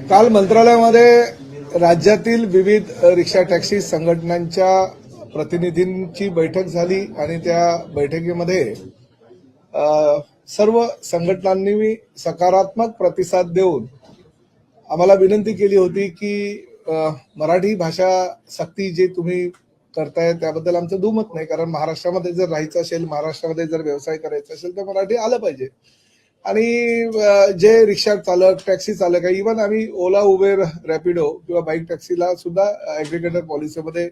काल मंत्रालयामध्ये राज्यातील विविध रिक्षा टॅक्सी संघटनांच्या प्रतिनिधींची बैठक झाली आणि त्या बैठकीमध्ये सर्व संघटनांनी सकारात्मक प्रतिसाद देऊन आम्हाला विनंती केली होती की मराठी भाषा सक्ती जे तुम्ही करताय त्याबद्दल आमचं दुमत नाही, कारण महाराष्ट्रामध्ये जर राहायचं असेल, महाराष्ट्रामध्ये जर व्यवसाय करायचा असेल तर मराठी आलं पाहिजे. आणि जे रिक्षा चालक, टॅक्सी चालक आहे, इव्हन आम्ही ओला, उबेर, रॅपिडो किंवा बाईक टॅक्सीला सुद्धा ॲग्रिगेटर पॉलिसीमध्ये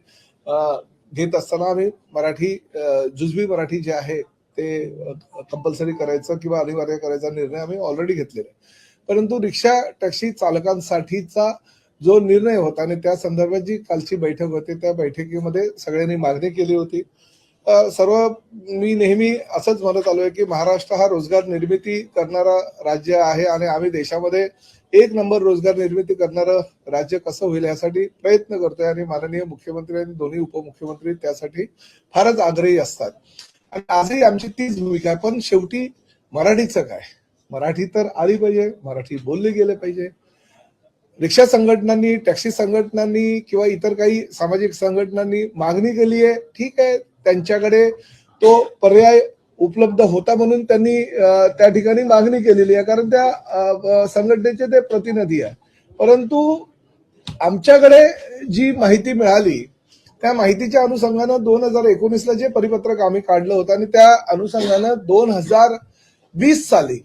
घेत असताना आम्ही मराठी जुजबी मराठी जे आहे ते कंपल्सरी करायचं किंवा अनिवार्य करायचा निर्णय आम्ही ऑलरेडी घेतलेला आहे. परंतु रिक्षा टॅक्सी चालकांसाठीचा जो निर्णय होता आणि त्या संदर्भात जी कालची बैठक होती त्या बैठकीमध्ये सगळ्यांनी मागणी केली होती. मी नेहमी असंच म्हणत आलोय की महाराष्ट्र हा रोजगार निर्मिती करणारा राज्य आहे आणि आम्ही देशामध्ये एक नंबर रोजगार निर्मिती करणारं राज्य कसं होईल यासाठी प्रयत्न करतोय आणि माननीय मुख्यमंत्री आणि दोन्ही उपमुख्यमंत्री त्यासाठी फारच आग्रही असतात. आणि आजही आमची तीच भूमिका आहे. पण शेवटी मराठीचं काय, मराठी तर आली पाहिजे, मराठी बोलली गेले पाहिजे. रिक्षा संघटनांनी, टॅक्सी संघटनांनी किंवा इतर काही सामाजिक संघटनांनी मागणी केली आहे, ठीक आहे, त्यांच्याकडे तो पर्याय उपलब्ध होता म्हणून त्यांनी त्या ठिकाणी मागणी केलेली आहे, कारण त्या संघटनेचे ते प्रतिनिधी आहे. परंतु आमच्याकडे जी माहिती मिळाली त्या माहितीच्या अनुषंगानं 2019ला जे परिपत्रक आम्ही काढलं होतं आणि त्या अनुषंगानं 2020 साली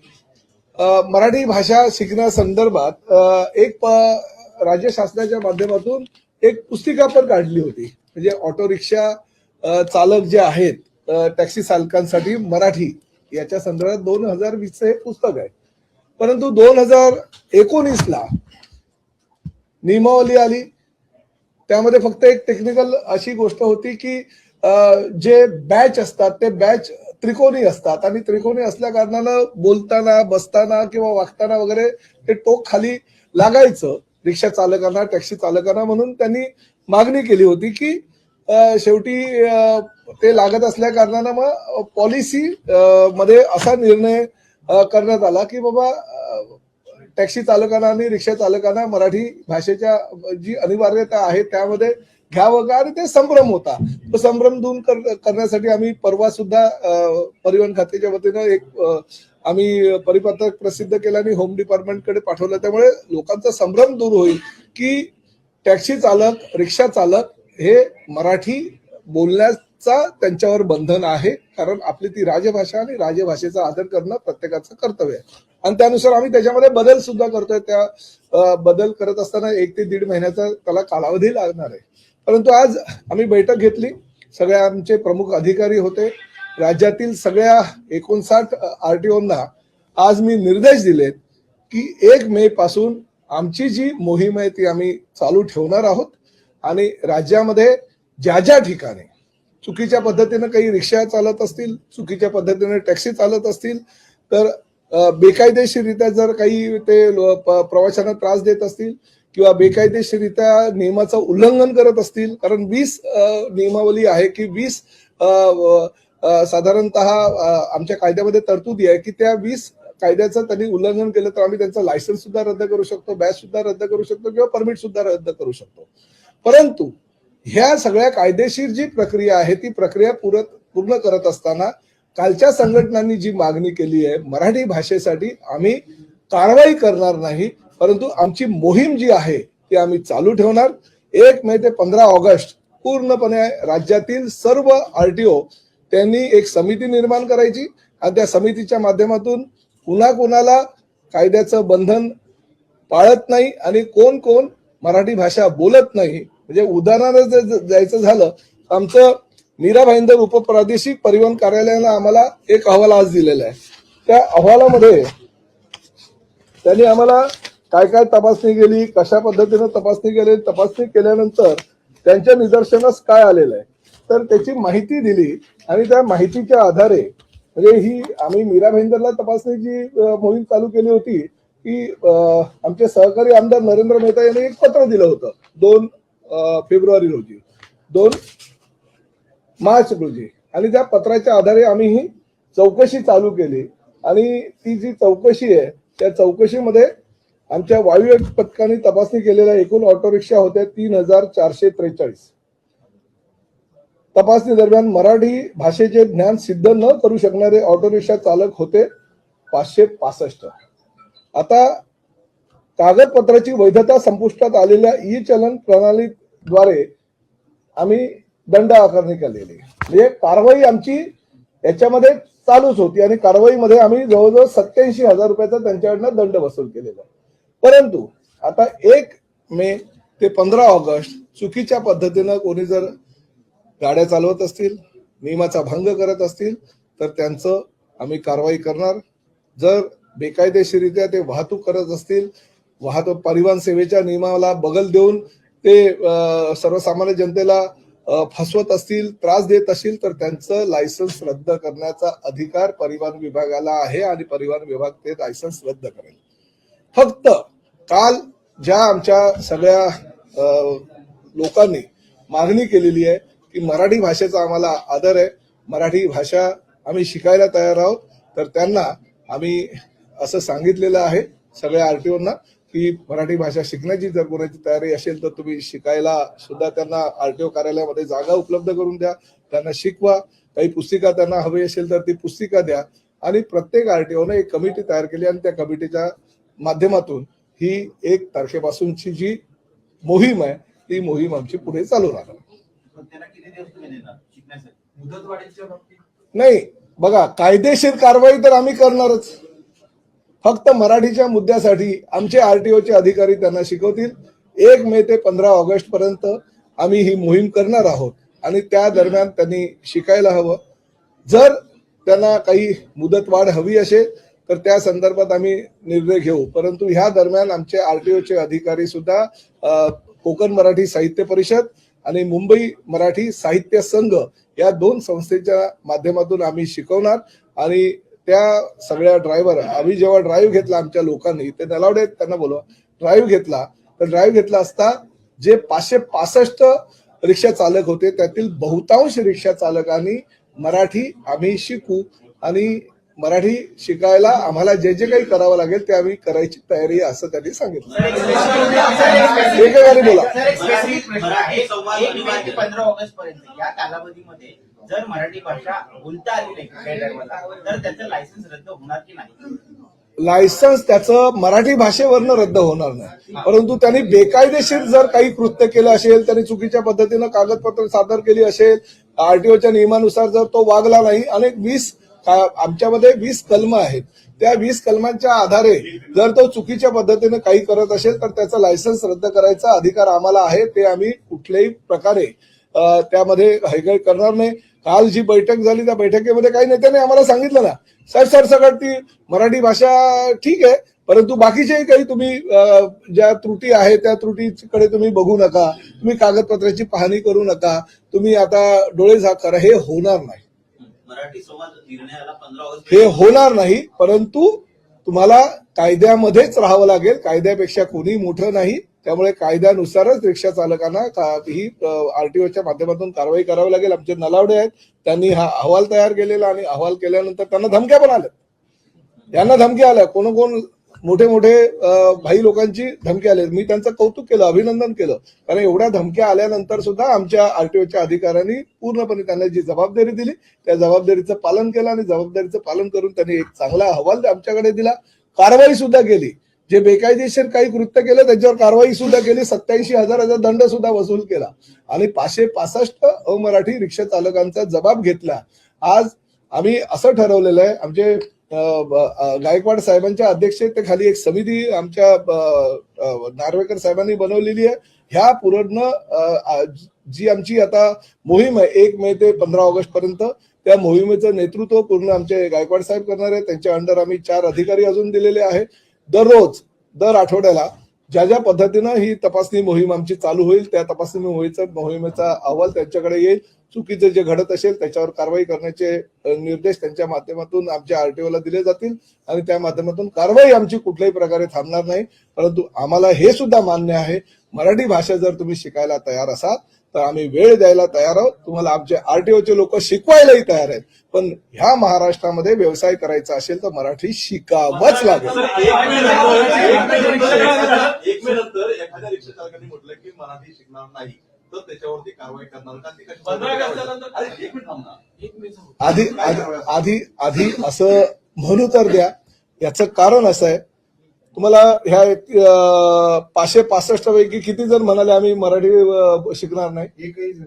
मराठी भाषा शिकण्यासंदर्भात एक राज्य शासनाच्या माध्यमातून एक पुस्तिका पण काढली होती. म्हणजे ऑटो रिक्षा चालक जे आहेत, टॅक्सी चालकांसाठी मराठी याच्या संदर्भात 2020चं हे पुस्तक आहे. परंतु 2019ला नियमावली आली. त्यामध्ये फक्त एक टेक्निकल अशी गोष्ट होती की जे बॅच असतात ते बॅच त्रिकोणी असतात आणि त्रिकोणी असल्या कारणानं बोलताना, बसताना किंवा वागताना वगैरे ते टोक खाली लागायचं रिक्षा चालकांना, टॅक्सी चालकांना. म्हणून त्यांनी मागणी केली होती की शेवटी ते लागत असल्या कारणानं मग पॉलिसी मध्ये असा निर्णय करण्यात आला की बाबा टॅक्सी चालकांना आणि रिक्षा चालकांना मराठी भाषेच्या जी अनिवार्यता आहे त्यामध्ये घ्यावं का. आणि ते संभ्रम होता. तो संभ्रम दूर करण्यासाठी आम्ही परवा सुद्धा परिवहन खात्याच्या वतीनं एक आम्ही परिपत्रक प्रसिद्ध केलं आणि होम डिपार्टमेंटकडे पाठवलं. त्यामुळे लोकांचा संभ्रम दूर होईल की टॅक्सी चालक, रिक्षा चालक हे मराठी बोलण्याचा त्यांच्यावर बंधन आहे, कारण आपली ती राजभाषा आणि राजभाषेचा आदर करणं प्रत्येकाचं कर्तव्य आहे. आणि त्यानुसार आम्ही त्याच्यामध्ये बदल सुद्धा करतोय. त्या बदल करत असताना 1 ते 1.5 महिन्याचा त्याला कालावधी लागणार आहे. परंतु आज आम्ही बैठक घेतली, सगळ्या आमचे प्रमुख अधिकारी होते, राज्यातील सगळ्या 59 आरटीओंना आज मी निर्देश दिलेत की 1 मे पासून आमची जी मोहीम आहे ती आम्ही चालू ठेवणार आहोत. आणि राज्यामध्ये ज्या ज्या ठिकाणी चुकीच्या पद्धतीनं काही रिक्षा चालत असतील, चुकीच्या पद्धतीने टॅक्सी चालत असतील, तर बेकायदेशीररित्या जर काही ते प्रवाशांना त्रास देत असतील किंवा बेकायदेशीररित्या नियमाचं उल्लंघन करत असतील, कारण 20 नियमावली आहे की 20 साधारणतः आमच्या कायद्यामध्ये तरतुदी आहे की त्या 20 कायद्याचं त्यांनी उल्लंघन केलं तर आम्ही त्यांचा लायसन्स सुद्धा रद्द करू शकतो, बॅच सुद्धा रद्द करू शकतो किंवा परमिट सुद्धा रद्द करू शकतो. परंतु ह्या सगळ्या कायदेशीर जी प्रक्रिया आहे ती प्रक्रिया पूर्ण करत असताना कालच्या संघटनांनी जी मागणी केली आहे मराठी भाषेसाठी आम्ही कारवाई करणार नाही, परंतु आमची मोहीम जी आहे ती आम्ही चालू ठेवणार. 1 मे ते 15 ऑगस्ट पूर्णपणे राज्यातील सर्व आरटीओ त्यांनी एक समिती निर्माण करायची आणि त्या समितीच्या माध्यमातून पुन्हा कोणाला कायद्याचं बंधन पाळत नाही आणि कोण कोण मराठी भाषा बोलत नाही. म्हणजे उदाहरणार्थ जर जायचं झालं, आमचं मीरा भाईंदर उपप्रादेशिक परिवहन कार्यालयानं आम्हाला एक अहवाल आज दिलेला आहे. त्या अहवालामध्ये त्यांनी आम्हाला काय काय तपासणी केली, कशा पद्धतीनं तपासणी केली, तपासणी केल्यानंतर त्यांच्या निदर्शनास काय आलेलं आहे तर त्याची माहिती दिली. आणि त्या माहितीच्या आधारे म्हणजे ही आम्ही मीरा भाईंदरला तपासणीची मोहीम चालू केली होती की आमचे सहकारी आमदार नरेंद्र मेहता यांनी एक पत्र दिलं होतं 2 फेब्रुवारी रोजी, 2 मार्च रोजी. आणि त्या पत्राच्या आधारे आम्ही ही चौकशी चालू केली आणि ती जी चौकशी आहे त्या चौकशीमध्ये आमच्या वायू पथकाने तपासणी केलेल्या एकूण ऑटो रिक्षा होत्या 3443. तपासणी दरम्यान मराठी भाषेचे ज्ञान सिद्ध न करू शकणारे ऑटो रिक्षा चालक होते 565. आता कागदपत्राची वैधता संपुष्टात आलेल्या ई चलन प्रणालीद्वारे आम्ही दंड आकारणी केलेली, म्हणजे कारवाई आमची याच्यामध्ये चालूच होती आणि कारवाईमध्ये आम्ही जवळजवळ 87,000 रुपयाचा त्यांच्याकडनं दंड वसूल केलेला. परंतु आता 1 मे ते 15 ऑगस्ट चुकीच्या पद्धतीनं कोणी जर गाड्या चालवत असतील, नियमाचा भंग करत असतील तर त्यांचं आम्ही कारवाई करणार. जर बेकायदेशीरित्या ते वाहतूक करत असतील, वाहतूक परिवहन सेवेच्या नियमाला बगल देऊन ते सर्वसामान्य जनतेला फसवत असतील, त्रास देत असतील तर त्यांचं लायसन्स रद्द करण्याचा अधिकार परिवहन विभागाला आहे आणि परिवहन विभाग ते लायसन्स रद्द करेल. फक्त काल ज्या आमच्या सगळ्या लोकांनी मागणी केलेली आहे की मराठी भाषेचा आम्हाला आदर आहे, मराठी भाषा आम्ही शिकायला तयार आहोत, तर त्यांना आम्ही असं सांगितलेलं आहे सगळ्या आरटीओना की मराठी भाषा शिकण्याची जर कोणाची तयारी असेल तर तुम्ही शिकायला सुद्धा त्यांना आरटीओ कार्यालयामध्ये जागा उपलब्ध करून द्या, त्यांना शिकवा. काही पुस्तिका त्यांना हवी असेल तर ती पुस्तिका द्या. आणि प्रत्येक आरटीओने एक कमिटी तयार केली आणि त्या कमिटीच्या माध्यमातून ही 1 तारखेपासूनची जी मोहीम आहे ती मोहीम आमची पुढे चालू राहणार. नाही बघा, कायदेशीर कारवाई तर आम्ही करणारच. फक्त मराठीच्या मुद्द्यासाठी आमचे आरटीओचे अधिकारी त्यांना शिकवतील. 1 मे ते 15 ऑगस्ट पर्यंत आम्ही ही मोहीम करणार आहोत आणि त्या दरम्यान त्यांनी शिकायला हवं. जर त्यांना काही मुदतवाढ हवी असेल तर त्या संदर्भात आम्ही निर्णय घेऊ. परंतु ह्या दरम्यान आमचे आरटीओचे अधिकारी सुद्धा कोकण मराठी साहित्य परिषद आणि मुंबई मराठी साहित्य संघ या 2 संस्थेच्या माध्यमातून आम्ही शिकवणार. आणि त्या सगळ्या ड्रायव्हर, आम्ही जेव्हा ड्राईव्ह घेतला आमच्या लोकांनी, ते नलावडे त्यांना बोलवा, ड्राईव्ह घेतला तर ड्राईव्ह घेतला असता जे 565 रिक्षा चालक होते त्यातील बहुतांश रिक्षा चालकांनी मराठी आम्ही शिकू आणि मराठी शिकायला आम्हाला जे जे काही करावं लागेल ते आम्ही करायची तयारी आहे असं त्यांनी सांगितलं. एकेकाने बोला. 15 ऑगस्ट पर्यंत या कालावधीमध्ये जर मराठी भाषा बोलता आली नाही तर त्याचं लायसन्स रद्द होणार की नाही? लायसन्स त्याचं मराठी भाषेवरनं रद्द होणार नाही, परंतु त्यांनी बेकायदेशीर जर काही कृत्य केलं असेल, त्यांनी चुकीच्या पद्धतीनं कागदपत्र सादर केली असेल, आरटीओच्या नियमानुसार जर तो वागला नाही, अनेक 20 आमच्यामध्ये 20 कलम आहेत, त्या 20 कलमांच्या आधारे जर तो चुकीच्या पद्धतीने काही करत असेल तर त्याचं लायसन्स रद्द करायचा अधिकार आम्हाला आहे. ते आम्ही कुठल्याही प्रकारे त्यामध्ये हयगय करणार नाही. काल जी बैठक झाली त्या बैठकीमध्ये काही नेत्यांनी आम्हाला सांगितलं ना, सरसकट ती मराठी भाषा ठीक आहे, परंतु बाकीचे काही तुम्ही ज्या त्रुटी आहेत त्या त्रुटीकडे तुम्ही बघू नका, तुम्ही कागदपत्राची पाहणी करू नका, तुम्ही आता डोळे झाक करा. हे होणार नाही, मराठी संवाद निर्णयाला 15 ऑगस्ट हे होणार नाही. परंतु तुम्हाला कायद्यामध्येच राहावं लागेल, कायद्यापेक्षा कोणी मोठं नाही. त्यामुळे कायद्यानुसारच रिक्षा चालकांना ही आरटीओच्या माध्यमातून कारवाई करावी लागेल. आमचे नलावडे आहेत, त्यांनी हा अहवाल तयार केलेला आणि अहवाल केल्यानंतर त्यांना धमक्या पण आल्या, यांना धमक्या आल्या, कोण मोठे भाई लोकांची धमकी आले. मी त्यांचं कौतुक केलं, अभिनंदन केलं, कारण एवढ्या धमक्या आल्यानंतर सुद्धा आमच्या आरटीओच्या अधिकाऱ्यांनी पूर्णपणे त्यांना जी जबाबदारी दिली त्या जबाबदारीचं पालन केलं आणि जबाबदारीचं पालन करून त्यांनी एक चांगला अहवाल आमच्याकडे दिला. कारवाई सुद्धा केली, जे बेकायदेशीर काही कृत्य केलं त्याच्यावर कारवाई सुद्धा केली. 87,000चा दंड सुद्धा वसूल केला आणि 565 अमराठी रिक्षा चालकांचा जबाब घेतला. आज आम्ही असं ठरवलेलं आहे, आमचे गायकवाड साहेबांच्या अध्यक्षतेखाली एक समिती आमच्या नार्वेकर साहेबांनी बनवलेली आहे. ह्या पूर्ण जी आमची आता मोहीम आहे 1 मे ते 15 ऑगस्ट पर्यंत, त्या मोहिमेचं नेतृत्व पूर्ण आमचे गायकवाड साहेब करणार आहे. त्यांच्या अंडर आम्ही 4 अधिकारी अजून दिलेले आहे. दर आठवड्याला ज्या ज्या पद्धतीनं ही तपासणी मोहीम आमची चालू होईल त्या तपासणी मोहिमेचा अहवाल त्यांच्याकडे येईल. चुकीचं जे घडत असेल त्याच्यावर कारवाई करण्याचे निर्देश त्यांच्या माध्यमातून आमच्या आरटीओला दिले जातील आणि त्या माध्यमातून कारवाई आमची कुठल्याही प्रकारे थांबणार नाही. परंतु आम्हाला हे सुद्धा मान्य आहे, मराठी भाषा जर तुम्ही शिकायला तयार असाल तर आम्ही वेळ द्यायला तयार आहोत. तुम्हाला आमचे आरटीओचे लोक शिकवायलाही तयार आहेत. पण ह्या महाराष्ट्रामध्ये व्यवसाय करायचा असेल तर मराठी शिकावंच लागेल. एक मे नंतर एखाद्या रिक्षा चालकांनी म्हटलं की मराठी शिकणार नाही तर त्याच्यावरती कारवाई करणार का? ती कशी? 15 ऑगस्टनंतर अरे एक मिनिट थांब ना. आधी असं म्हणू तर द्या. याचं कारण असं आहे, तुम्हाला ह्या 565 पैकी किती जण म्हणाले आम्ही मराठी शिकणार नाही? एकही जण.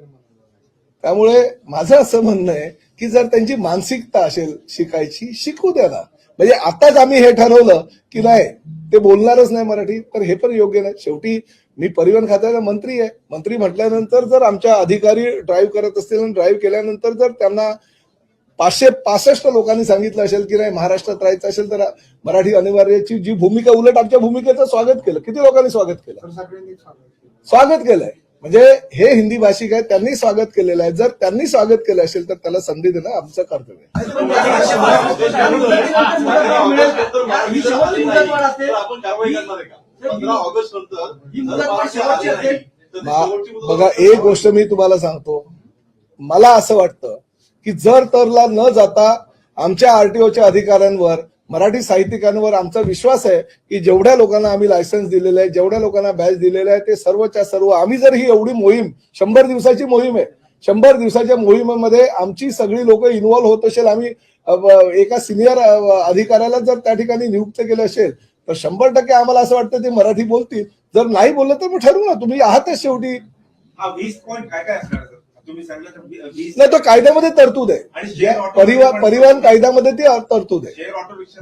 त्यामुळे माझं असं म्हणणं आहे की जर त्यांची मानसिकता असेल शिकायची, शिकू द्या ना. म्हणजे आताच आम्ही हे ठरवलं की नाही ते बोलणारच नाही मराठी, तर हे पण योग्य नाही. शेवटी मी परिवहन खात्याचा मंत्री आहे. मंत्री म्हटल्यानंतर जर आमच्या अधिकारी ड्राईव्ह करत असतील आणि ड्राईव्ह केल्यानंतर जर त्यांना 565 लोकांनी सांगितलं असेल की नाही महाराष्ट्रात राहायचं असेल तर मराठी अनिवार्याची जी भूमिका, उलट आमच्या भूमिकेचं स्वागत केलं. किती लोकांनी स्वागत केलं? स्वागत केलंय. म्हणजे हे हिंदी भाषिक आहेत, त्यांनी स्वागत केलेलं आहे. जर त्यांनी स्वागत केलं असेल तर त्याला संधी देणं आमचं कर्तव्य आहे. आपण कारवाई करणार आहे का? 15 ऑगस्ट नंतर बघा, एक गोष्ट मी तुम्हाला सांगतो. मला असं वाटतं की जर तरला न जाता आमच्या आरटीओच्या अधिकाऱ्यांवर, मराठी साहित्यिकांवर आमचा विश्वास आहे की जेवढ्या लोकांना आम्ही लायसन्स दिलेलं आहे, जेवढ्या लोकांना बॅच दिलेलं आहे, ते सर्वच्या सर्व आम्ही जर ही एवढी मोहीम 100 दिवसाची मोहीम आहे, 100 दिवसाच्या मोहिमेमध्ये आमची सगळी लोक इन्व्हॉल्व्ह होत असेल, आम्ही एका सिनियर अधिकाऱ्याला जर त्या ठिकाणी नियुक्त केलं असेल तर 100% आम्हाला असं वाटतं ते मराठी बोलतील. जर नाही बोललं तर मग ठरवू ना, तुम्ही आहातच शेवटी. 20 पॉईंट काय काय असणार तुम्ही सांगितलं तर 20 नाही, तो कायद्यामध्ये तरतूद आहे. परिवहन कायद्यामध्ये ती तरतूद आहे. शेअर ऑटो रिक्षा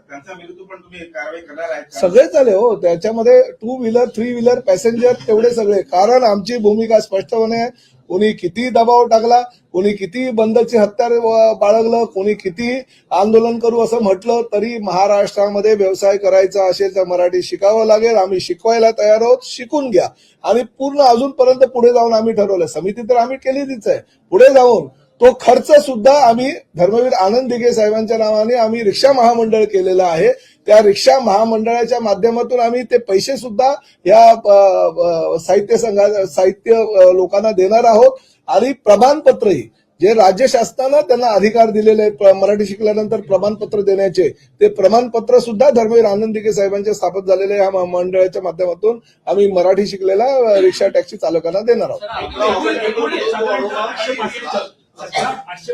त्यांच्या विरुद्ध पण तुम्ही कारवाई करणार आहे का? सगळे झाले हो. त्याच्यामध्ये 2 व्हीलर 3 व्हीलर पॅसेंजर तेवढे सगळे. कारण आमची भूमिका स्पष्टपणे आहे. कोणी किती दबाव टाकला, कोणी किती बंदची हत्यार बाळगलं, कोणी किती आंदोलन करू असं म्हटलं तरी महाराष्ट्रामध्ये व्यवसाय करायचा असेल तर मराठी शिकावं लागेल. आम्ही शिकवायला तयार आहोत. शिकून घ्या. आणि पूर्ण अजूनपर्यंत पुढे जाऊन आम्ही ठरवलं, समिती तर आम्ही केलेलीच आहे, पुढे जाऊन तो खर्च सुद्धा आम्ही धर्मवीर आनंद दिघे साहेबांच्या नावाने आम्ही रिक्षा महामंडळ केलेलं आहे. त्या रिक्षा महामंडळाच्या माध्यमातून आम्ही ते पैसे सुद्धा या साहित्य लोकांना देणार आहोत. आणि प्रमाणपत्रही जे राज्य शासनानं त्यांना अधिकार दिलेले मराठी शिकल्यानंतर प्रमाणपत्र देण्याचे, ते प्रमाणपत्र सुद्धा धर्मवीर आनंद दिघे साहेबांच्या स्थापन झालेल्या या मंडळाच्या माध्यमातून आम्ही मराठी शिकलेल्या रिक्षा टॅक्सी चालकांना देणार आहोत.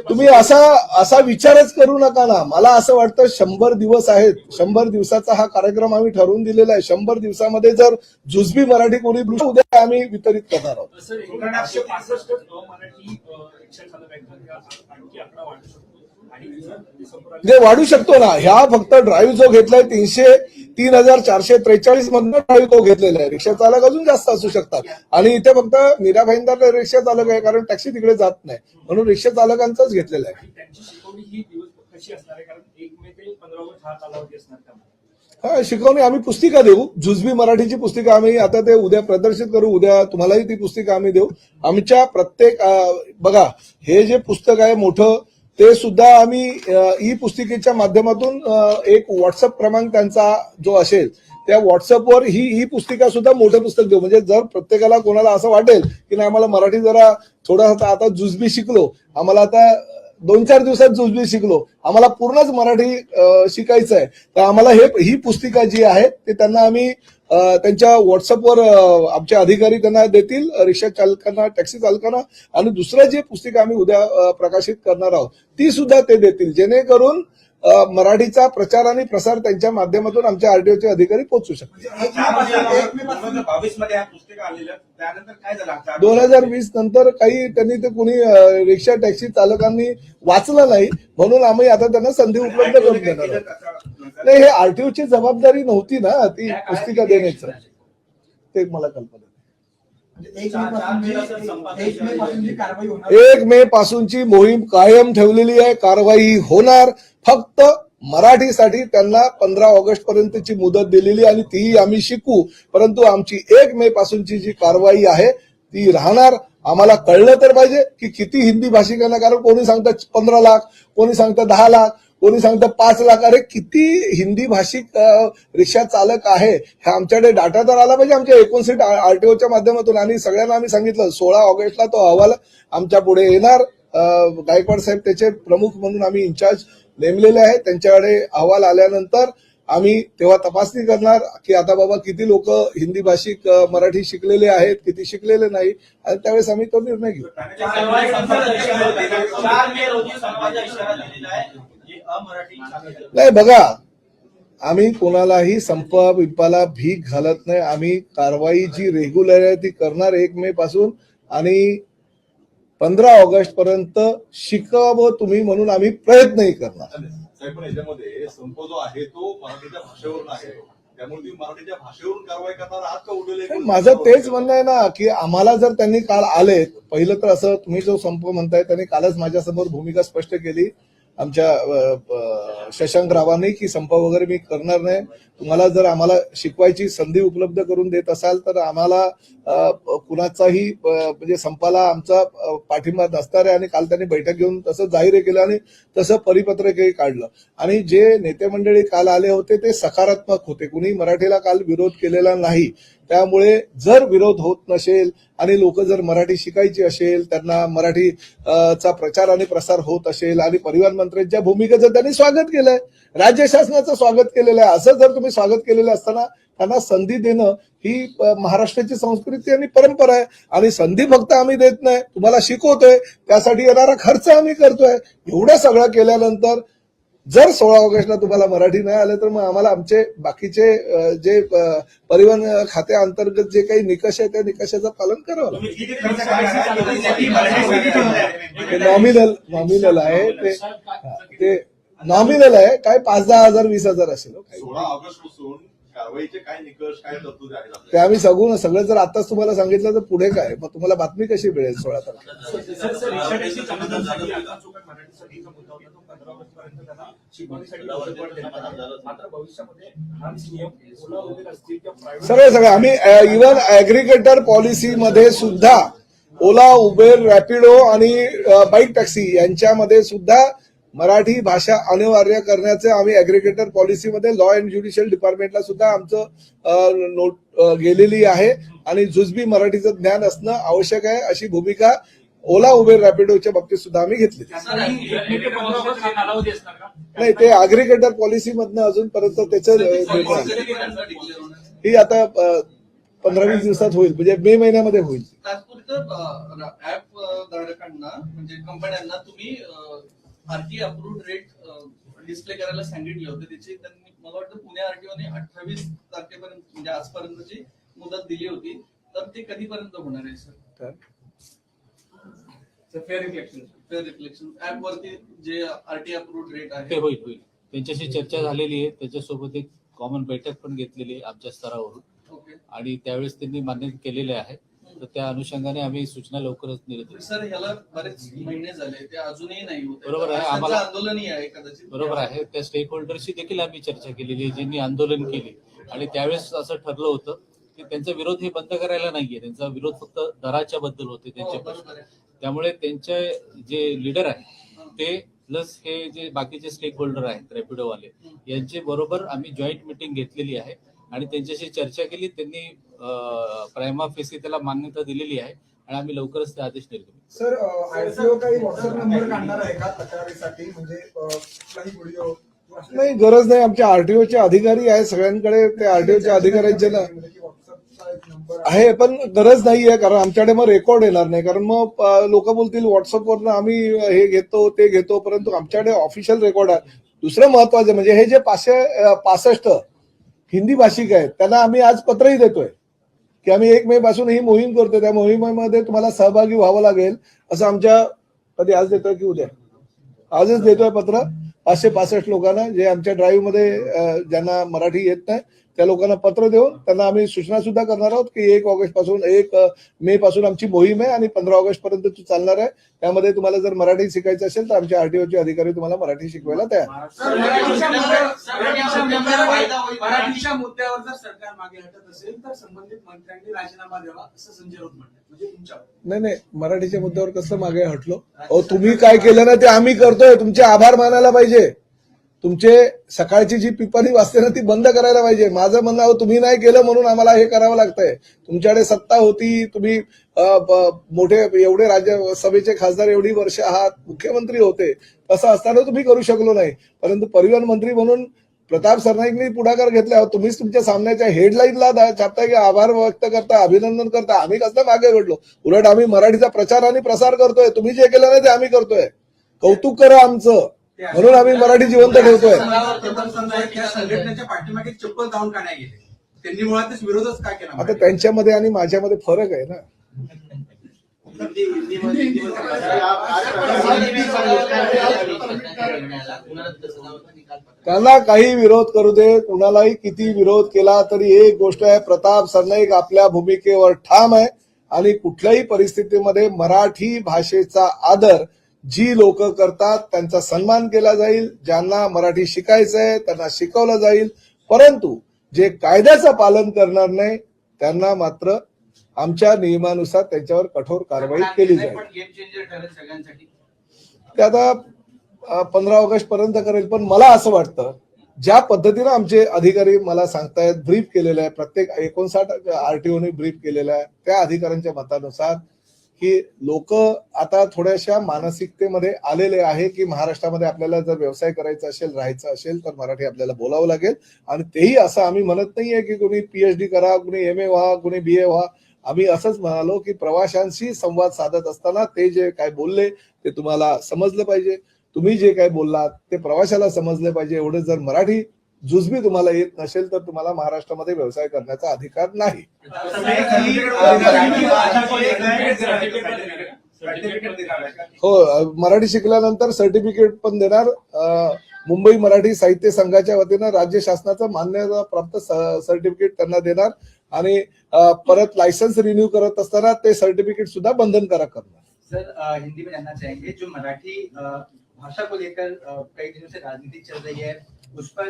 तुम्ही असा विचारच करू नका ना. मला असं वाटतं 100 दिवस आहेत. 100 दिवसाचा हा कार्यक्रम आम्ही ठरवून दिलेला आहे. 100 दिवसामध्ये जर जुजबी मराठी कोणी उद्या आम्ही वितरित करणार आहोत. जे वाढू शकतो ना. ह्या फक्त ड्राईव्ह जो घेतलाय 3,443 मधनं ड्राईव्ह तो घेतलेला आहे. रिक्षा चालक अजून जास्त असू शकतात. आणि इथे फक्त मीरा भाईंदर रिक्षा चालक आहे, कारण टॅक्सी तिकडे जात नाही, म्हणून रिक्षा चालकांचाच घेतलेला आहे. त्यांची शिकवणी ही दिवस कशी असणार आहे? कारण 1 मे ते 15 ऑगस्ट हा कालावधी असणार का? हा, शिकवणी आम्ही पुस्तिका देऊ. जुजबी मराठीची पुस्तिका आम्ही आता ते उद्या प्रदर्शित करू. उद्या तुम्हालाही ती पुस्तिका आम्ही देऊ. आमच्या प्रत्येक बघा, हे जे पुस्तक आहे मोठं, ते सुद्धा आम्ही ई पुस्तिकेच्या माध्यमातून एक व्हॉट्सअप क्रमांक त्यांचा जो असेल त्या व्हॉट्सअपवर ही ई पुस्तिका सुद्धा मोठं पुस्तक देऊ. म्हणजे जर प्रत्येकाला कोणाला असं वाटेल की नाही आम्हाला मराठी जरा थोडा आता जुजबी शिकलो, आम्हाला आता 2-4 दिवसात जुजबी शिकलो, आम्हाला पूर्णच मराठी शिकायचं आहे, तर आम्हाला ही पुस्तिका जी आहे ते त्यांना आम्ही त्यांच्या व्हॉट्सअपवर आमचे अधिकारी त्यांना देतील, रिक्षा चालकांना, टॅक्सी चालकांना. आणि दुसरं जे पुस्तिका आम्ही उद्या प्रकाशित करणार आहोत ती सुद्धा ते देतील, जेणेकरून मराठीचा प्रचार आणि प्रसार त्यांच्या माध्यमातून आमच्या आरटीओचे अधिकारी पोहोचू शकतील. 2022 मध्ये या पुस्तिका आलेल्या त्यानंतर काय झालं? 2020 नंतर काही त्यांनी ते कोणी रिक्षा टॅक्सी चालकांनी वाचलं नाही, म्हणून आम्ही आता त्यांना संधी उपलब्ध करून देणार आहोत. नाही, हे आरटीओची जबाबदारी नव्हती ना ती पुस्तिका देण्याचं, ते मला कल्पना. 1 मे पासूनची मोहीम कायम ठेवलेली आहे. कारवाई होणार. फक्त मराठीसाठी त्यांना 15 ऑगस्ट पर्यंतची मुदत दिलेली आणि तीही आम्ही शिकू. परंतु आमची 1 मे पासूनची जी कारवाई आहे ती राहणार. आम्हाला कळलं तर पाहिजे की किती हिंदी भाषिकांना, कारण कोणी सांगतं 15 लाख, कोणी सांगतं 10 लाख, कोणी सांगतं 5 लाख. अरे किती हिंदी भाषिक रिक्षा चालक आहे हे आमच्याकडे डाटा तर आला पाहिजे आमच्या 59 आरटीओच्या माध्यमातून. आणि सगळ्यांना आम्ही सांगितलं 16 ऑगस्टला तो अहवाल आमच्या पुढे येणार. गायकवाड साहेब त्याचे प्रमुख म्हणून आम्ही इन्चार्ज नेमलेले आहेत. त्यांच्याकडे अहवाल आल्यानंतर आम्ही तेव्हा तपासणी करणार की आता बाबा किती लोक हिंदी भाषिक मराठी शिकलेले आहेत, किती शिकलेले नाही, आणि त्यावेळेस आम्ही तो निर्णय घेऊ. 4 मे रोजी संपाचा इशारा दिलेला आहे जे अमराठी शाखेत. नाही बघा, आम्ही कोणालाही संप बिंपाला भीक घालत नाही. आम्ही कारवाई जी रेग्युलर आहे ती करणार 1 मे पासून, आणि 15 ऑगस्ट पर्यंत शिकावं तुम्ही म्हणून आम्ही प्रयत्नही करणार. साहेब, पण याच्यामध्ये संप जो आहे तो मराठीच्या भाषेवरून आहे, त्यामुळे तुम्ही मराठीच्या भाषेवरून कारवाई करणार आहात का उडवले? माझं तेच म्हणणं आहे ना की आम्हाला जर त्यांनी काल आले, पहिलं तर असं तुम्ही जो संप म्हणताय त्यांनी कालच माझ्यासमोर भूमिका स्पष्ट केली आमच्या शशांक रावांनी की संप वगैरे मी करणार नाही. तुम्हाला जर आम्हाला शिकवायची संधी उपलब्ध करून देत असाल तर आम्हाला कुणाचाही म्हणजे संपाला आमचा पाठिंबा नसणार आहे. आणि काल त्यांनी बैठक घेऊन तसं जाहीर केलं आणि तसं परिपत्रकही काढलं. आणि जे नेते मंडळी काल आले होते ते सकारात्मक होते, कुणी मराठीला काल विरोध केलेला नाही. त्यामुळे जर विरोध होत नसेल आणि लोक जर मराठी शिकायची असेल, त्यांना मराठी चा प्रचार आणि प्रसार होत असेल, आणि परिवहन मंत्र्यांच्या भूमिकेचं त्यांनी स्वागत केलंय, राज्य शासनाचं स्वागत केलेलं आहे, असं जर तुम्ही स्वागत केलेलं असताना त्यांना संधी देणं ही महाराष्ट्राची संस्कृती आणि परंपरा आहे. आणि संधी फक्त आम्ही देत नाही, तुम्हाला शिकवतोय, त्यासाठी येणारा खर्च आम्ही करतोय. एवढं सगळं केल्यानंतर जर 16 ऑगस्टला तुम्हाला मराठी नाही आलं तर मग आम्हाला आमचे बाकीचे जे परिवहन खात्याअंतर्गत जे काही निकष आहे त्या निकषाचं पालन करावं लागेल. किती खर्च करायचा? ते नॉमिनल आहे, ते नॉमिनल आहे, काय 5-10 हजार 20,000 असेल. 16 ऑगस्ट पासून कारवाईचे काय निकष, काय तरतुदी आहेत ते आम्ही सगळं जर आताच तुम्हाला सांगितलं तर पुढे काय, मग तुम्हाला बातमी कशी मिळेल 16 तारखेला? मात्र भविष्यामध्ये हाच नियम ओला वगैरे असतील किंवा प्रायव्हेट सगळे आम्ही इव्हन ऍग्रिगेटर पॉलिसीमध्ये सुद्धा ओला, उबेर, रॅपिडो आणि बाईक टॅक्सी यांच्यामध्ये सुद्धा मराठी भाषा अनिवार्य करण्याचे आम्ही ऍग्रिगेटर पॉलिसीमध्ये लॉ अँड ज्युडिशियल डिपार्टमेंटला सुद्धा आमचं नोट गेलेली आहे. आणि जुजबी मराठीचं ज्ञान असणं आवश्यक आहे अशी भूमिका ओला, उबेर, रॅपिडोच्या बाबतीत सुद्धा आम्ही घेतली. नाही, ते ऍग्रिगेटर पॉलिसी मधनं अजूनपर्यंत त्याचं ही आता 15-20 दिवसात होईल, म्हणजे मे महिन्यामध्ये होईल. तात्पुरतं ऍप धारकांना म्हणजे कंपन्यांना तुम्ही आरटी अप्रूव्ड रेट डिस्प्ले करायला सांगितले होते. त्याची त्यांनी मला वाटतं पुणे आरटीओने 28 तारखेपर्यंत म्हणजे आजपर्यंतची मुदत दिली होती. तर ते कधीपर्यंत होणार आहे सर? फेअर रिफ्लेक्शन ऍप वरती जे आरटी अप्रूव्ड रेट आहे ते होईल. त्यांच्याशी चर्चा झालेली आहे, त्याच्यासोबत एक कॉमन बैठक पण घेतलेली आहे आमच्या स्तरावरून, ओके आणि त्यावेळेस त्यांनी मान्य केलेले आहे. तर त्या अनुषंगाने आम्ही सूचना लवकरच निर्देश. सर ह्याला बरेच महिने झाले, ते अजूनही नाही होते. बरोबर आहे, त्यांचं आम्हाला आंदोलनही आहे कदाचित. बरोबर आहे, त्या स्टेक होल्डरशी देखील आम्ही चर्चा केलेली आहे ज्यांनी आंदोलन केले. आणि त्यावेळेस असं ठरलं होतं की त्यांचा विरोध हे बंद करायला नाहीये, त्यांचा विरोध फक्त दराच्या बद्दल होते त्यांचे प्रश्न. बरोबर आहे. त्यामुळे त्यांचे जे लीडर आहेत ते प्लस हे जे बाकीचे स्टेक होल्डर आहेत रॅपिडोवाले यांचे बरोबर आम्ही जॉईंट मिटिंग घेतलेली आहे आणि त्यांच्याशी चर्चा केली. त्यांनी प्रायमा फेसी त्याला मान्यता दिलेली आहे आणि आम्ही लवकरच ते आदेश निर्गमित. सर, आरटीओ काही व्हॉट्सअप नंबर काढणार आहे का तक्रारीसाठी? म्हणजे कुठलाही व्हिडिओ नाही, गरज नाही. आमच्या आरटीओचे अधिकारी आहेत, सगळ्यांकडे ते आरटीओच्या अधिकाऱ्यांचे ना आहे, पण गरज नाहीये, कारण आमच्याकडे मग रेकॉर्ड येणार नाही. कारण मग लोक बोलतील व्हॉट्सअपवरनं आम्ही हे घेतो ते घेतो, परंतु आमच्याकडे ऑफिशियल रेकॉर्ड आहे. दुसरं महत्वाचं म्हणजे हे जे 565 हिंदी भाषिक आहेत त्यांना आम्ही आज पत्रही देतोय की आम्ही 1 मे पासून ही मोहीम करतोय. त्या मोहिमेमध्ये तुम्हाला सहभागी व्हावं लागेल असं आमच्या कधी आज देतोय की उद्या आजच देतोय पत्र 565 लोकांना, जे आमच्या ड्राईव्ह मध्ये ज्यांना मराठी येत नाही त्या लोकांना पत्र देऊन त्यांना आम्ही सूचना सुद्धा करणार आहोत की 1 मे पासून आमची मोहीम आहे आणि 15 ऑगस्ट पर्यंत ती चालणार आहे. त्यामध्ये तुम्हाला जर मराठी शिकायचं असेल तर आमच्या आरटीओचे अधिकारी तुम्हाला मराठी शिकवायला तयार. मराठीच्या मुद्द्यावर जर सरकार मागे हटत असेल तर संबंधित मंत्र्यांनी राजीनामा द्यावा असं संजय राऊत म्हणतात. म्हणजे तुमच्या नाही, मराठीच्या मुद्द्यावर कसं मागे हटलो? तुम्ही काय केलं ना ते आम्ही करतोय, तुमचे आभार मानायला पाहिजे. तुमचे सकाळची जी पिपाणी वाजते ना ती बंद करायला पाहिजे. माझं म्हणणं अहो तुम्ही नाही केलं म्हणून आम्हाला हे करावं लागतंय. तुमच्याकडे सत्ता होती, तुम्ही मोठे एवढे राज्यसभेचे खासदार एवढी वर्ष आहात, मुख्यमंत्री होते, तसं असताना तुम्ही करू शकलो नाही. परंतु परिवहन मंत्री म्हणून प्रताप सरनाईकनी पुढाकार घेतला. तुम्हीच तुमच्या सामन्याच्या हेडलाईनला छापताय की आभार व्यक्त करता, अभिनंदन करता. आम्ही कसं मागे घडलो? उलट आम्ही मराठीचा प्रचार आणि प्रसार करतोय. तुम्ही जे केलं नाही ते आम्ही करतोय. कौतुक करा आमचं, म्हणून आम्ही मराठी जिवंत ठेवतोय. त्या संघटनेच्या पाठीमागे चप्पल जाऊन का नाही गेले? त्यांनी मुळातच विरोधच का केला? आता त्यांच्यामध्ये आणि माझ्यामध्ये फरक आहे ना. त्यांना काही विरोध करू दे, कुणालाही किती विरोध केला तरी एक गोष्ट आहे, प्रताप सरनाईक आपल्या भूमिकेवर ठाम आहे आणि कुठल्याही परिस्थितीमध्ये मराठी भाषेचा आदर जी लोक करतात त्यांचा सन्मान केला जाईल. ज्यांना मराठी शिकायचं आहे त्यांना शिकवलं जाईल, परंतु जे कायद्याचं पालन करणार नाही त्यांना मात्र आमच्या नियमानुसार त्यांच्यावर कठोर कारवाई केली जाईल. गेम चेंजर ठरेल सगळ्यांसाठी. ते आता 15 ऑगस्ट पर्यंत करेल. पण मला असं वाटतं ज्या पद्धतीनं आमचे अधिकारी मला सांगतायत, ब्रीफ केलेलं आहे, प्रत्येक 59 आरटीओने ब्रीफ केलेलं आहे, त्या अधिकाऱ्यांच्या मतानुसार की लोक आता थोड्याशा मानसिकतेमध्ये आलेले आहे की महाराष्ट्रामध्ये आपल्याला जर व्यवसाय करायचा असेल, राहायचं असेल तर मराठी आपल्याला बोलावं लागेल. आणि तेही असं आम्ही म्हणत नाहीये की कोणी PhD करा, कोणी MA व्हा, कोणी BA व्हा. आम्ही असंच म्हणालो की प्रवाशांशी संवाद साधत असताना ते जे काय बोलले ते तुम्हाला समजलं पाहिजे. तुम्ही जे काय बोललात ते प्रवाशाला समजले पाहिजे. एवढं जर मराठी जुजबी तुम्हाला येत नसेल तर तुम्हाला महाराष्ट्रामध्ये व्यवसाय करण्याचा अधिकार नाही. हो, मराठी शिकल्यानंतर सर्टिफिकेट पण देणार. मुंबई मराठी साहित्य संघाच्या वतीनं राज्य शासनाचं मान्यता प्राप्त सर्टिफिकेट त्यांना देणार आणि परत लायसन्स रिन्यू करत असताना ते सर्टिफिकेट सुद्धा बंधनकारक करणार. सर, हिंदी में जानना चाहेंगे, जो मराठी भाषा को लेकर कई दिनों से राजनीति चल रही है, उस पर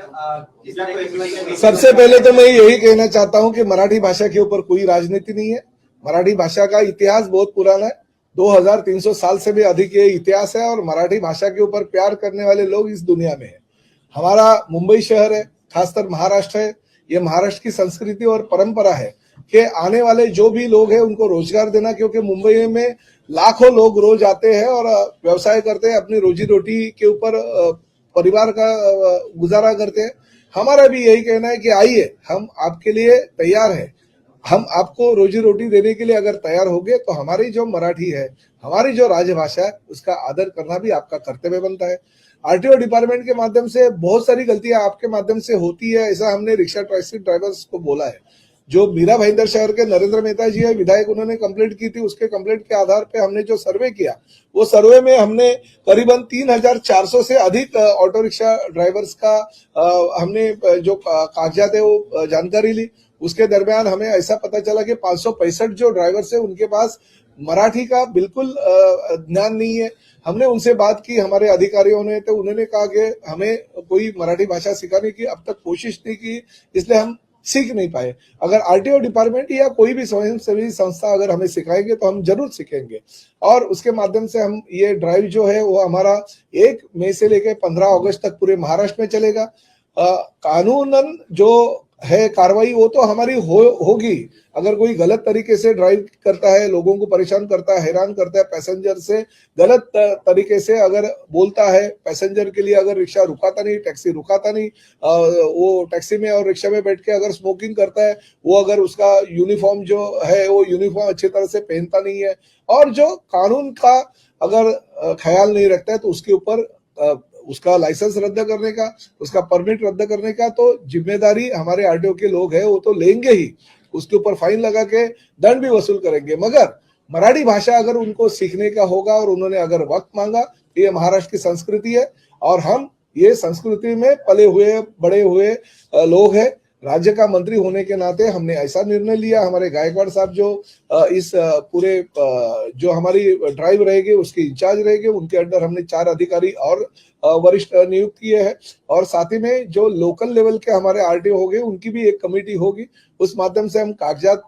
किस तरह की? सबसे पहले तो मैं यही कहना चाहता हूं कि मराठी भाषा के ऊपर कोई राजनीति नहीं है. मराठी भाषा का इतिहास बहुत पुराना है, 2300 साल से भी अधिक ये इतिहास है और मराठी भाषा के ऊपर प्यार करने वाले लोग इस दुनिया में है. हमारा मुंबई शहर है, खासकर महाराष्ट्र है, ये महाराष्ट्र की संस्कृति और परंपरा है कि आने वाले जो भी लोग हैं उनको रोजगार देना, क्योंकि मुंबई में लाखों लोग रोज आते हैं और व्यवसाय करते हैं, अपनी रोजी रोटी के ऊपर परिवार का गुजारा करते हैं. हमारा भी यही कहना है कि आइए, हम आपके लिए तैयार है. हम आपको रोजी रोटी देने के लिए अगर तैयार होंगे तो हमारी जो मराठी है, हमारी जो राजभाषा है, उसका आदर करना भी आपका कर्तव्य बनता है. आरटीओ डिपार्टमेंट के माध्यम से बहुत सारी गलतियां आपके माध्यम से होती है, ऐसा हमने रिक्शा टैक्सी ड्राइवर्स को बोला है. जो मीरा भाईंदर शहर के नरेंद्र मेहता जी है विधायक, उन्होंने कंप्लेंट की थी. उसके कंप्लेंट के आधार पे हमने जो सर्वे किया, वो सर्वे में हमने करीबन 3400 से अधिक ऑटो रिक्शा ड्राइवर्स का हमने जो कागजात है वो जानकारी ली. उसके दरमियान हमें ऐसा पता चला कि 565 जो ड्राइवर्स है उनके पास मराठी का बिल्कुल ज्ञान नहीं है. हमने उनसे बात की, हमारे अधिकारियों ने, तो उन्होंने कहा कि हमें कोई मराठी भाषा सिखाने की अब तक कोशिश नहीं की, इसलिए हम सीख नहीं पाए. अगर आरटीओ डिपार्टमेंट या कोई भी स्वयंसेवी संस्था अगर हमें सिखाएंगे तो हम जरूर सीखेंगे. और उसके माध्यम से हम ये ड्राइव जो है वो हमारा 1 मई से लेकर 15 अगस्त तक पूरे महाराष्ट्र में चलेगा. कानूनन जो है कार्रवाई वो तो हमारी होगी. अगर कोई गलत तरीके से ड्राइव करता है, लोगों को परेशान करता है, हैरान करता है, पैसेंजर से गलत तरीके से अगर बोलता है, पैसेंजर के लिए अगर रिक्शा रुकाता नहीं, टैक्सी रुकाता नहीं, वो टैक्सी में और रिक्शा में बैठ के अगर स्मोकिंग करता है, वो अगर उसका यूनिफॉर्म जो है वो यूनिफॉर्म अच्छी तरह से पहनता नहीं है और जो कानून का अगर ख्याल नहीं रखता है तो उसके ऊपर उसका लाइसेंस रद्द करने का, उसका परमिट रद्द करने का तो जिम्मेदारी हमारे आरटीओ के लोग हैं, वो तो लेंगे ही. उसके ऊपर फाइन लगा के दंड भी वसूल करेंगे. मगर मराठी भाषा अगर उनको सीखने का होगा और उन्होंने अगर वक्त मांगा, ये महाराष्ट्र की संस्कृति है और हम ये संस्कृति में पले हुए बड़े हुए लोग हैं. राज्य का मंत्री होने के नाते हमने ऐसा निर्णय लिया. हमारे गायकवाड़ साहब जो इस पूरे जो हमारी ड्राइव रहेगी उसके इंचार्ज रहेंगे, उनके अंडर हमने 4 अधिकारी और वरिष्ठ नियुक्त किए हैं. और साथ ही में जो लोकल लेवल के हमारे आरटीओ होंगे उनकी भी एक कमेटी होगी. उस माध्यम से हम कागजात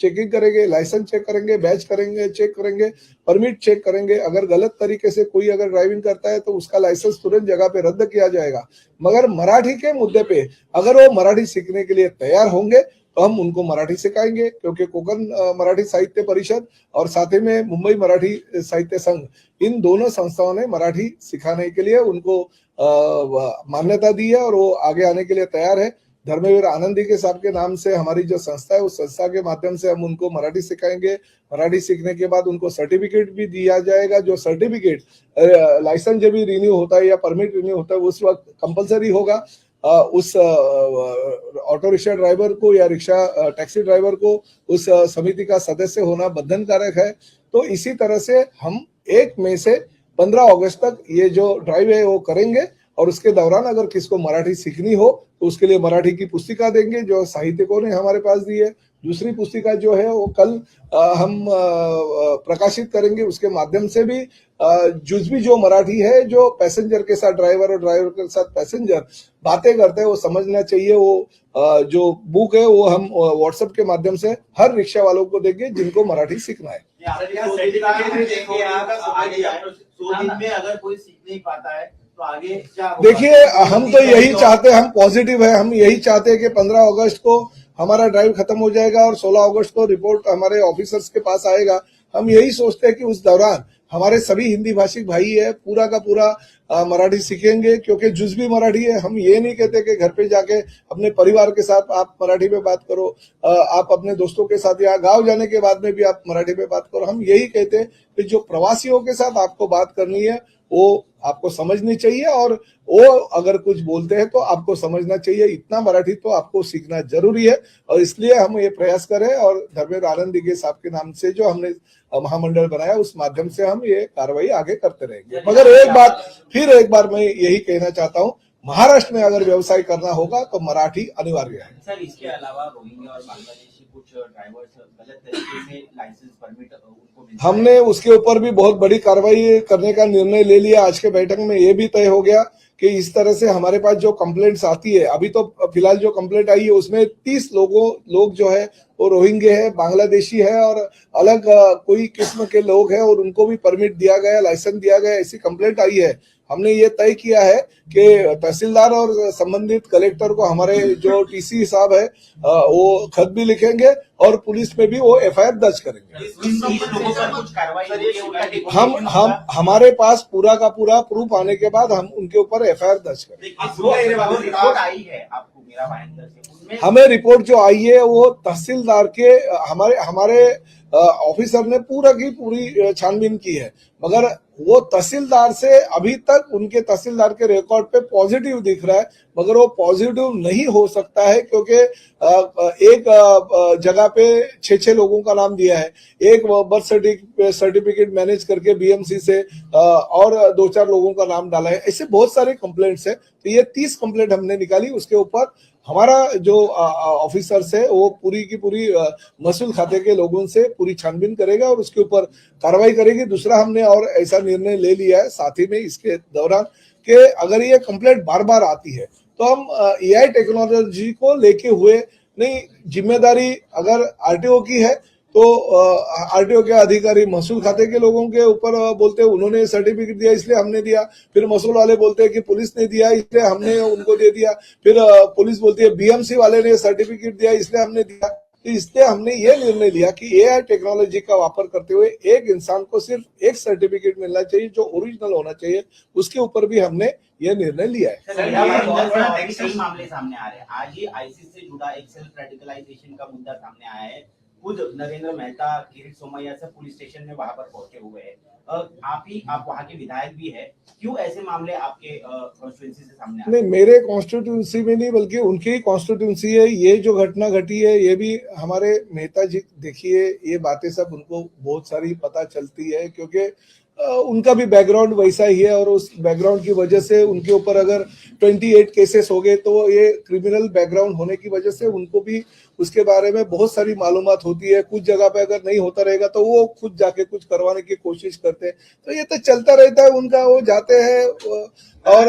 चेकिंग करेंगे, लाइसेंस चेक करेंगे, बैच करेंगे, चेक करेंगे, परमिट चेक करेंगे। अगर गलत तरीके से कोई अगर ड्राइविंग करता है तो उसका लाइसेंस तुरंत जगह पे रद्द किया जाएगा। मगर मराठी के मुद्दे पे अगर वो मराठी सीखने के लिए तैयार होंगे तो हम उनको मराठी सिखाएंगे, क्योंकि कोकण मराठी साहित्य परिषद और साथ ही में मुंबई मराठी साहित्य संघ, इन दोनों संस्थाओं ने मराठी सिखाने के लिए उनको मान्यता दी है और वो आगे आने के लिए तैयार है। धर्मवीर आनंदी के साहब के नाम से हमारी जो संस्था है, उस संस्था के माध्यम से हम उनको मराठी सिखाएंगे। मराठी सीखने के बाद उनको सर्टिफिकेट भी दिया जाएगा। जो सर्टिफिकेट लाइसेंस जब भी रिन्यू होता है या परमिट रिन्यू होता है उस वक्त कंपलसरी होगा। उस ऑटो रिक्शा ड्राइवर को या रिक्शा टैक्सी ड्राइवर को उस समिति का सदस्य होना बंधनकारक है। तो इसी तरह से हम 1 मई से 15 अगस्त तक ये जो ड्राइव है वो करेंगे और उसके दौरान अगर किसको मराठी सीखनी हो तो उसके लिए मराठी की पुस्तिका देंगे जो साहित्यकों ने हमारे पास दी है। दूसरी पुस्तिका जो है वो कल हम प्रकाशित करेंगे। उसके माध्यम से भी जुज़वी जो मराठी है, जो पैसेंजर के साथ ड्राइवर और ड्राइवर के साथ पैसेंजर बातें करते हैं वो समझना चाहिए। वो जो बुक है वो हम व्हाट्सएप के माध्यम से हर रिक्शा वालों को देंगे जिनको मराठी सीखना है। में अगर कोई सीख नहीं पाता है तो आगे क्या होगा? देखिए, हम तो यही चाहते हैं, हम पॉजिटिव है, हम यही चाहते हैं कि 15 अगस्त को हमारा ड्राइव खत्म हो जाएगा और 16 अगस्त को रिपोर्ट हमारे ऑफिसर्स के पास आएगा। हम यही सोचते हैं कि उस दौरान हमारे सभी हिंदी भाषिक भाई है पूरा का पूरा मराठी सीखेंगे, क्योंकि जुज़वी मराठी है। हम ये नहीं कहते कि घर पे जाके अपने परिवार के साथ आप मराठी में बात करो, आप अपने दोस्तों के साथ या गांव जाने के बाद में भी आप मराठी में बात करो। हम यही कहते हैं कि जो प्रवासियों के साथ आपको बात करनी है वो आपको समझनी चाहिए और वो अगर कुछ बोलते हैं तो आपको समझना चाहिए। इतना मराठी तो आपको सीखना जरूरी है और इसलिए हम ये प्रयास करें और धर्मेंद्र आनंद दिघे साहब के नाम से जो हमने महामंडल बनाया उस माध्यम से हम ये कार्रवाई आगे करते रहेंगे। मगर एक बार मैं यही कहना चाहता हूँ, महाराष्ट्र में अगर व्यवसाय करना होगा तो मराठी अनिवार्य है। सर, इसके अलावा रोहिंग्या और बांग्लादेशी कुछ ड्राइवर्स गलत तरीके से लाइसेंस परमिट उनको मिलता है। हमने उसके ऊपर भी बहुत बड़ी कार्रवाई करने का निर्णय ले लिया। आज के बैठक में ये भी तय हो गया कि इस तरह से हमारे पास जो कंप्लेंट्स आती है, अभी तो फिलहाल जो कंप्लेंट आई है उसमें 30 लोग जो है वो रोहिंग्या है, बांग्लादेशी है और अलग कोई किस्म के लोग हैं और उनको भी परमिट दिया गया, लाइसेंस दिया गया, ऐसी कंप्लेंट आई है। हमने ये तय किया है कि तहसीलदार और संबंधित कलेक्टर को हमारे जो टीसी साहब है वो खत भी लिखेंगे और पुलिस में भी वो एफआईआर दर्ज करेंगे। कुछ कार्रवाई हमारे पास पूरा का पूरा प्रूफ आने के बाद हम उनके ऊपर एफआईआर दर्ज करेंगे। रिपोर्ट आई है आपको मेरा भाईंदर से, उसमें हमें रिपोर्ट जो आई है वो तहसीलदार के हमारे ऑफिसर ने पूरा की पूरी छानबीन की है, मगर वो तहसीलदार से अभी तक उनके तहसीलदार के रिकॉर्ड पे पॉजिटिव दिख रहा है, मगर वो पॉजिटिव नहीं हो सकता है क्योंकि एक जगह पे 6 लोगों का नाम दिया है, एक बर्थ सर्टिफिकेट मैनेज करके बीएमसी से और 2-4 लोगों का नाम डाला है। ऐसे बहुत सारे कंप्लेंट्स है। तो ये 30 कंप्लेंट हमने निकाली, उसके ऊपर हमारा जो ऑफिसर्स है वो पूरी की पूरी महसूल खाते के लोगों से पूरी छानबीन करेगा और उसके ऊपर कार्रवाई करेगी। दूसरा हमने और ऐसा निर्णय ले लिया है साथ ही में इसके दौरान कि अगर ये कंप्लेंट बार बार आती है तो हम एआई टेक्नोलॉजी को लेके हुए नहीं, जिम्मेदारी अगर आरटीओ की है तो आरटीओ के अधिकारी महसूल खाते के लोगों के ऊपर बोलते हैं उन्होंने सर्टिफिकेट दिया इसलिए हमने दिया, फिर महसूल वाले बोलते हैं कि पुलिस ने दिया इसलिए हमने उनको दे दिया, फिर पुलिस बोलती है बीएमसी वाले ने सर्टिफिकेट दिया इसलिए हमने दिया। तो इसलिए हमने ये निर्णय लिया कि एआई टेक्नोलॉजी का वापर करते हुए एक इंसान को सिर्फ एक सर्टिफिकेट मिलना चाहिए जो ओरिजिनल होना चाहिए, उसके ऊपर भी हमने ये निर्णय लिया है। कई मामले सामने आ रहे हैं। आज ही आईसीस से जुड़ा एक सेल्फ रेडिकलाइजेशन का मुद्दा सामने आया है। खुद नरेंद्र मेहता किरीट सोमैया से पुलिस स्टेशन में वहां पर पहुंचे हुए हैं। आप वहां के विधायक भी है, क्यों ऐसे मामले आपके कॉन्स्टिट्यूंसी से सामने आ रहे हैं? नहीं, मेरे कॉन्स्टिट्यूंसी में नहीं बल्कि उनकी ही कॉन्स्टिट्यूंसी है। ये जो घटना घटी है ये भी हमारे मेहता जी, देखिए ये बातें सब उनको बहुत सारी पता चलती है क्योंकि उनका भी बैकग्राउंड वैसा ही है और उस बैकग्राउंड की वजह से उनके ऊपर अगर 28 केसेस हो गए तो ये क्रिमिनल बैकग्राउंड होने की वजह से उनको भी उसके बारे में बहुत सारी मालूमात होती है। कुछ जगह पे अगर नहीं होता रहेगा तो वो खुद जाके कुछ करवाने की कोशिश करते हैं। तो ये तो चलता रहता है उनका, वो जाते हैं और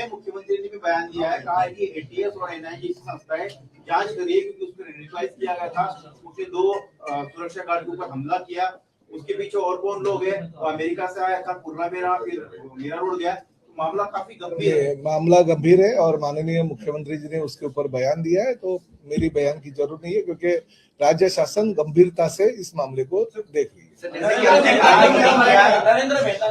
मुख्यमंत्री ने भी बयान दिया है, कहा है कि एटीएस और एनआईए जैसी संस्थाएं जांच करिए क्योंकि उसमें रेडिकलाइज किया गया था, उसके 2 सुरक्षा गार्ड के ऊपर हमला किया, उसके पीछे और कौन लोग हैं, अमेरिका से आया था, पुरला मेरा रोड गया, मामला काफी गंभीर है। मामला गंभीर है और माननीय मुख्यमंत्री जी ने उसके ऊपर बयान दिया है, तो मेरी बयान की जरूरत नहीं है क्योंकि राज्य शासन गंभीरता से इस मामले को देख रही है।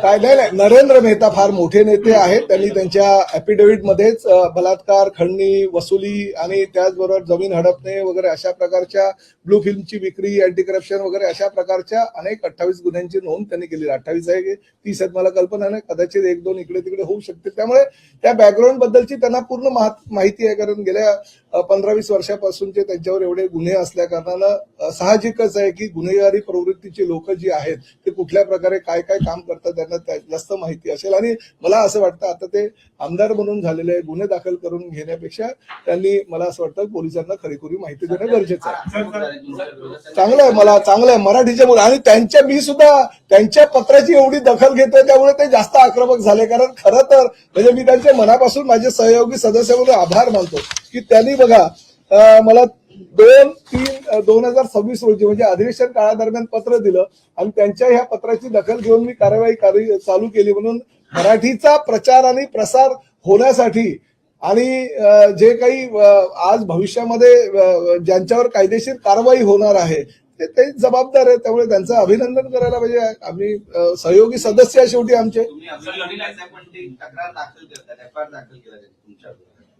नाही, नरेंद्र मेहता फार मोठे नेते आहेत। त्यांनी त्यांच्या ऍफिडेव्हिट मध्येच बलात्कार, खंडणी, वसुली आणि त्याचबरोबर जमीन हडपणे वगैरे अशा प्रकारच्या ब्लू फिल्मची विक्री, अँटी करप्शन वगैरे अशा प्रकारच्या अनेक 28 गुन्ह्यांची नोंद त्यांनी केली। 28 आहे की 30 आहेत मला कल्पना नाही, कदाचित 1-2 इकडे तिकडे होऊ शकते। त्यामुळे त्या बॅकग्राऊंड बद्दलची त्यांना पूर्ण माहिती आहे, कारण गेल्या 15-20 वर्षापासूनचे त्यांच्यावर एवढे गुन्हे असल्या कारणानं साहजिकच आहे की गुन्हेगारी प्रवृत्तीची लोक जी आहेत ते कुठल्या प्रकारे काय काय काम करतात त्यांना जास्त माहिती असेल। आणि मला असं वाटतं आता ते आमदार म्हणून झालेले गुन्हे दाखल करून घेण्यापेक्षा त्यांनी, मला असं वाटतं, पोलिसांना खरीखुरी माहिती देणं गरजेचं आहे। चांगलं आहे, मला चांगलं आहे मराठीचे मुलं, आणि मी सुद्धा त्यांच्या पत्राची एवढी दखल घेतोय त्यामुळे ते जास्त आक्रमक झाले। कारण खरं तर म्हणजे मी त्यांच्या मनापासून माझे सहयोगी सदस्य म्हणून आभार मानतो की त्यांनी बघा मला 2-3-2026 रोजी म्हणजे अधिवेशन काळादरम्यान पत्र दिलं आणि त्यांच्या ह्या पत्राची दखल घेऊन मी कार्यवाही चालू केली। म्हणून मराठीचा प्रचार आणि प्रसार होण्यासाठी आणि जे काही आज भविष्यामध्ये ज्यांच्यावर कायदेशीर कारवाई होणार आहे ते जबाबदार आहे, त्यामुळे त्यांचं अभिनंदन करायला पाहिजे। आम्ही सहयोगी सदस्य आहे शेवटी आमचे। तक्रार दाखल करतात, एफआयआर दाखल केला तुमच्यावर?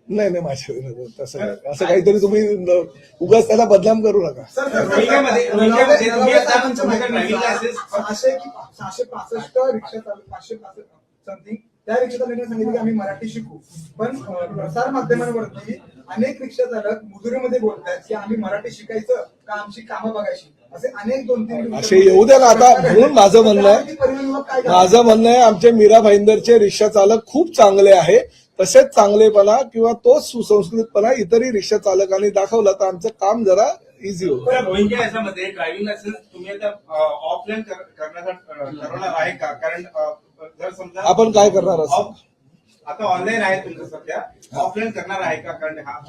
नाही माझ्या विरोधात तसं असं काहीतरी तुम्ही उगाच त्याला बदनाम करू नका। 665 रिक्षा चालक 565 समथिंग त्या रिक्षा चालकांनी सांगितलं की आम्ही मराठी शिकू, पण प्रसार माध्यमांवरती अनेक रिक्षा चालक मुजुरीमध्ये बोलतात की आम्ही मराठी शिकायचं का आमची कामं बघायची, असे अनेक 2-3 असे येऊ द्या ना आता। म्हणून माझं म्हणणं आहे आमचे मीरा भाईंदरचे रिक्षा चालक खूप चांगले आहे, तसेच चांगलेपणा किंवा तोच सुसंस्कृतपणा इतरही रिक्षा चालकांनी दाखवला तर आमचं काम जरा इझी होतं। रोहिंग्या याच्यामध्ये ड्रायव्हिंग लायसन्स तुम्ही आता ऑफलाईन करणार आहे का? कारण जर समजा आपण काय करणार असं आता ऑनलाईन आहे तुमचं सध्या, ऑफलाईन करणार आहे का? कारण हा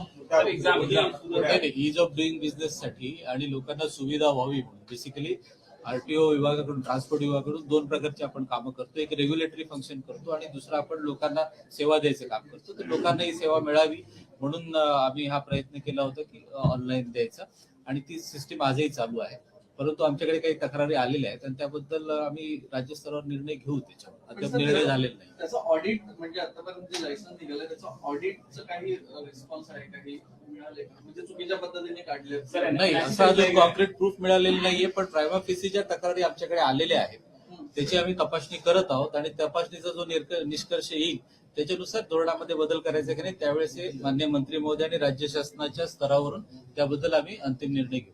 इज ऑफ डुईंग बिझनेस साठी आणि लोकांना सुविधा व्हावी म्हणून बेसिकली आरटीओ विभागाकडून, ट्रान्सपोर्ट विभागाकडून 2 प्रकारचे आपण कामं करतो। एक रेग्युलेटरी फंक्शन करतो आणि दुसरं आपण लोकांना सेवा द्यायचं काम करतो। तर लोकांना ही सेवा मिळावी म्हणून आम्ही हा प्रयत्न केला होता की ऑनलाईन द्यायचा, आणि ती सिस्टीम आजही चालू आहे। परंतु आमच्याकडे काही तक्रारी आलेल्या आहेत आणि त्याबद्दल आम्ही राज्य स्तरावर निर्णय घेऊ। त्याच्यावर आता निर्णय झालेला नाही। त्याचा ऑडिट म्हणजे आतापर्यंत जे लायसन्स निघालं त्याचा ऑडिटचं काही रिस्पॉन्स आहे, काही मिळाले का? म्हणजे चुकीच्या पद्धतीने काढले नाही, असं अजून कॉन्क्रीट प्रूफ मिळालेलं नाहीये, पण प्रायमा फेसीच्या तक्रारी आमच्याकडे आलेल्या आहेत, त्याची आम्ही तपासणी करत आहोत आणि तपासणीचा जो निष्कर्ष येईल त्याच्यानुसार धोरणामध्ये बदल करायचा की नाही त्यावेळेस हे मान्य मंत्री महोदय आणि राज्य शासनाच्या स्तरावरून त्याबद्दल आम्ही अंतिम निर्णय घेऊ।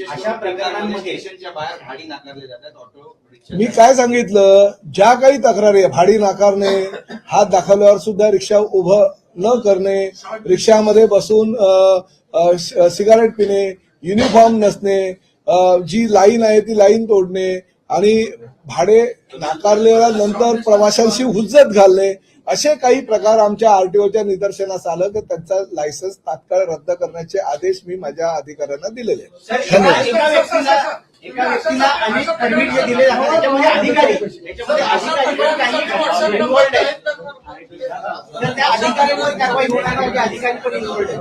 अशा प्रकरणांमध्ये बाहेर भाडी नाकारले जातात ऑटो रिक्षा। मी काय सांगितलं, ज्या काही तक्रारी आहे, भाडी नाकारणे, हात दाखवल्यावर सुद्धा रिक्षा उभं न करणे, रिक्षामध्ये बसून सिगारेट पिणे, युनिफॉर्म नसणे, जी लाईन आहे ती लाईन तोडणे आणि भाडे नाकारलेल्या नंतर प्रवाशांशी हुज्जत घालणे, असे काही प्रकार आमच्या आरटीओच्या निदर्शनास आलं तर त्यांचा लायसन्स तात्काळ रद्द करण्याचे आदेश मी माझ्या अधिकाऱ्यांना दिलेले आहेत। धन्यवाद। एका व्यक्तीला अनेक परमिट जे दिले जातात त्याच्यामध्ये अधिकारी तर त्या अधिकाऱ्यांवर कारवाई होणार नाही, अधिकारी पण इन्व्हॉल्व्ड आहेत।